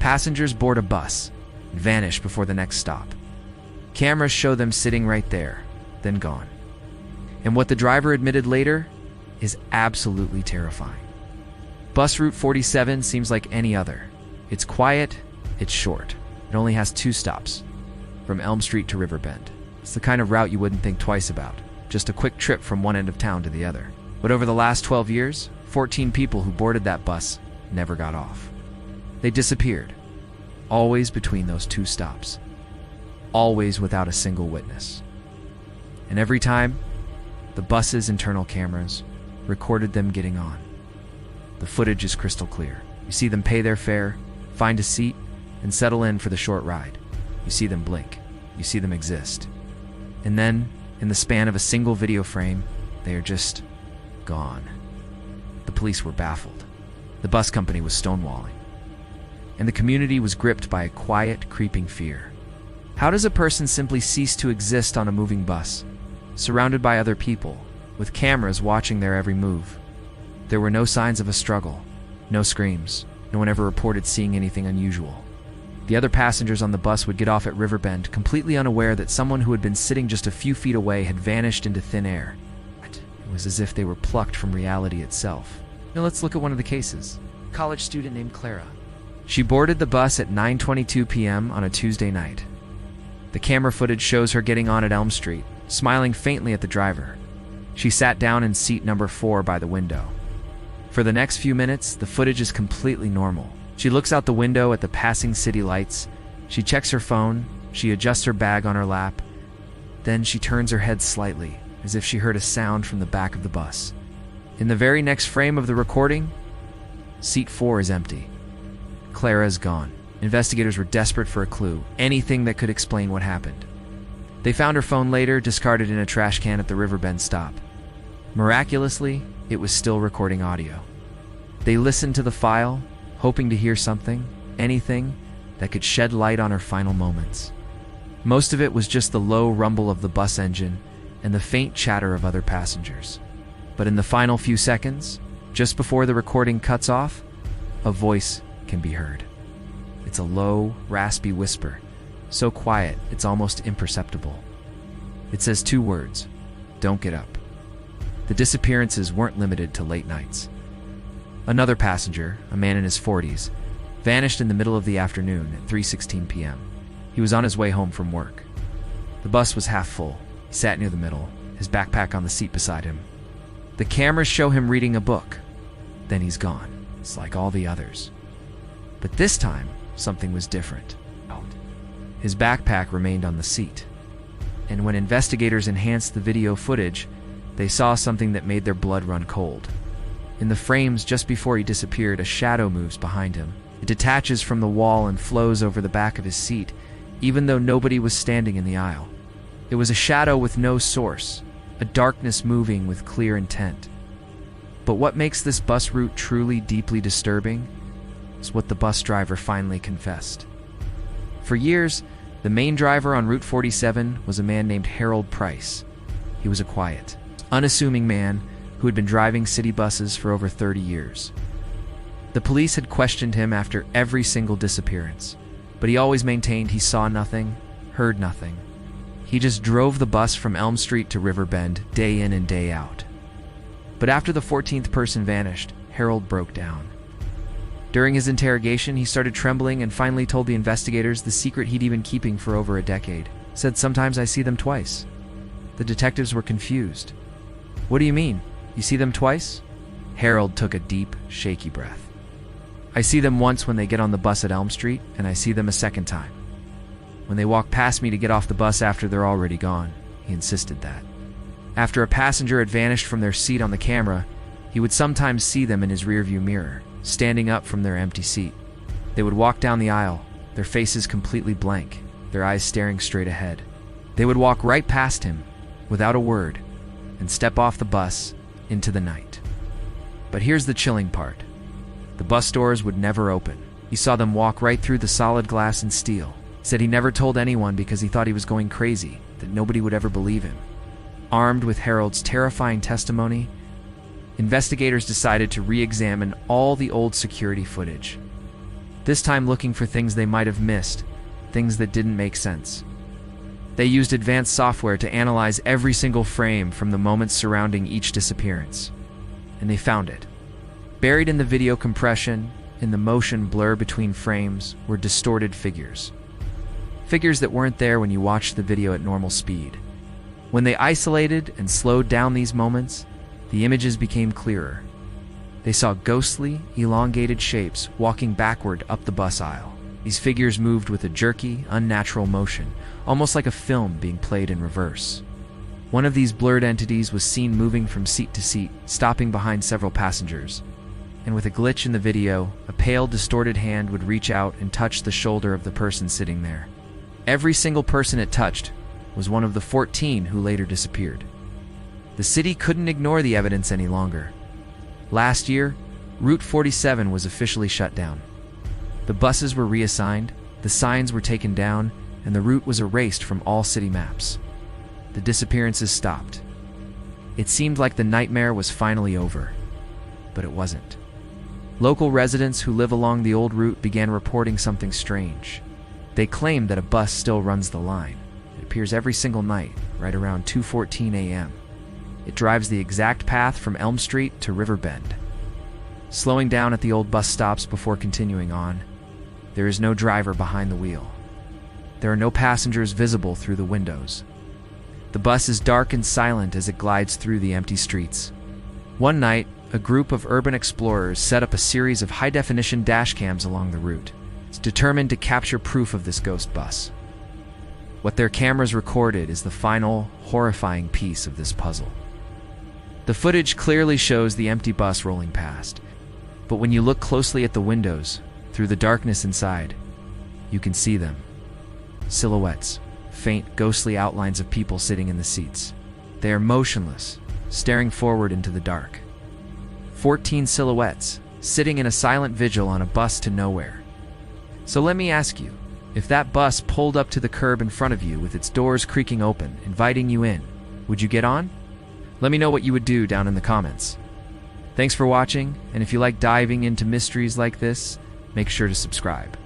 Passengers board a bus and vanish before the next stop. Cameras show them sitting right there, then gone. And what the driver admitted later is absolutely terrifying. Bus Route 47 seems like any other. It's quiet, it's short. It only has 2 stops, from Elm Street to Riverbend. It's the kind of route you wouldn't think twice about, just a quick trip from one end of town to the other. But over the last 12 years, 14 people who boarded that bus never got off. They disappeared, always between those 2 stops, always without a single witness. And every time, the bus's internal cameras recorded them getting on. The footage is crystal clear. You see them pay their fare, find a seat, and settle in for the short ride. You see them blink. You see them exist. And then, in the span of a single video frame, they are just gone. The police were baffled. The bus company was stonewalling. And the community was gripped by a quiet, creeping fear. How does a person simply cease to exist on a moving bus, surrounded by other people, with cameras watching their every move? There were no signs of a struggle, no screams. No one ever reported seeing anything unusual. The other passengers on the bus would get off at Riverbend, completely unaware that someone who had been sitting just a few feet away had vanished into thin air. It was as if they were plucked from reality itself. Now let's look at one of the cases. A college student named Clara. She boarded the bus at 9:22 p.m. on a Tuesday night. The camera footage shows her getting on at Elm Street, smiling faintly at the driver. She sat down in seat number 4 by the window. For the next few minutes, the footage is completely normal. She looks out the window at the passing city lights. She checks her phone. She adjusts her bag on her lap. Then she turns her head slightly, as if she heard a sound from the back of the bus. In the very next frame of the recording, seat 4 is empty. Clara is gone. Investigators were desperate for a clue, anything that could explain what happened. They found her phone later, discarded in a trash can at the Riverbend stop. Miraculously, it was still recording audio. They listened to the file, hoping to hear something, anything, that could shed light on her final moments. Most of it was just the low rumble of the bus engine and the faint chatter of other passengers. But in the final few seconds, just before the recording cuts off, a voice can be heard. It's a low, raspy whisper, so quiet it's almost imperceptible. It says 2 words: "Don't get up." The disappearances weren't limited to late nights. Another passenger, a man in his 40s, vanished in the middle of the afternoon at 3:16 p.m. He was on his way home from work. The bus was half full. He sat near the middle, his backpack on the seat beside him. The cameras show him reading a book. Then he's gone. It's like all the others. But this time, something was different. His backpack remained on the seat. And when investigators enhanced the video footage, they saw something that made their blood run cold. In the frames just before he disappeared, a shadow moves behind him. It detaches from the wall and flows over the back of his seat, even though nobody was standing in the aisle. It was a shadow with no source, a darkness moving with clear intent. But what makes this bus route truly deeply disturbing is what the bus driver finally confessed. For years, the main driver on Route 47 was a man named Harold Price. He was a quiet, unassuming man who had been driving city buses for over 30 years. The police had questioned him after every single disappearance, but he always maintained he saw nothing, heard nothing. He just drove the bus from Elm Street to Riverbend day in and day out. But after the 14th person vanished, Harold broke down. During his interrogation, he started trembling and finally told the investigators the secret he'd been keeping for over a decade. Said, "Sometimes I see them twice." The detectives were confused. "What do you mean? You see them twice?" Harold took a deep, shaky breath. "I see them once when they get on the bus at Elm Street, and I see them a second time. When they walk past me to get off the bus after they're already gone." He insisted that. After a passenger had vanished from their seat on the camera, he would sometimes see them in his rearview mirror, standing up from their empty seat. They would walk down the aisle, their faces completely blank, their eyes staring straight ahead. They would walk right past him, without a word, and step off the bus into the night. But here's the chilling part. The bus doors would never open. He saw them walk right through the solid glass and steel. Said he never told anyone because he thought he was going crazy, that nobody would ever believe him. Armed with Harold's terrifying testimony, investigators decided to re-examine all the old security footage. this time looking for things they might have missed, things that didn't make sense. They used advanced software to analyze every single frame from the moments surrounding each disappearance. And they found it. Buried in the video compression, in the motion blur between frames, were distorted figures. Figures that weren't there when you watched the video at normal speed. When they isolated and slowed down these moments, the images became clearer. They saw ghostly, elongated shapes walking backward up the bus aisle. These figures moved with a jerky, unnatural motion, almost like a film being played in reverse. One of these blurred entities was seen moving from seat to seat, stopping behind several passengers. And with a glitch in the video, a pale, distorted hand would reach out and touch the shoulder of the person sitting there. Every single person it touched was one of the 14 who later disappeared. The city couldn't ignore the evidence any longer. Last year, Route 47 was officially shut down. The buses were reassigned, the signs were taken down, and the route was erased from all city maps. The disappearances stopped. It seemed like the nightmare was finally over, but it wasn't. Local residents who live along the old route began reporting something strange. They claimed that a bus still runs the line. It appears every single night, right around 2:14 a.m. It drives the exact path from Elm Street to Riverbend, slowing down at the old bus stops before continuing on. There is no driver behind the wheel. There are no passengers visible through the windows. The bus is dark and silent as it glides through the empty streets. One night, a group of urban explorers set up a series of high-definition dashcams along the route, determined to capture proof of this ghost bus. What their cameras recorded is the final, horrifying piece of this puzzle. The footage clearly shows the empty bus rolling past, but when you look closely at the windows, through the darkness inside, you can see them. Silhouettes, faint, ghostly outlines of people sitting in the seats. They are motionless, staring forward into the dark. 14 silhouettes, sitting in a silent vigil on a bus to nowhere. So let me ask you, if that bus pulled up to the curb in front of you with its doors creaking open, inviting you in, would you get on? Let me know what you would do down in the comments. Thanks for watching, and if you like diving into mysteries like this, make sure to subscribe.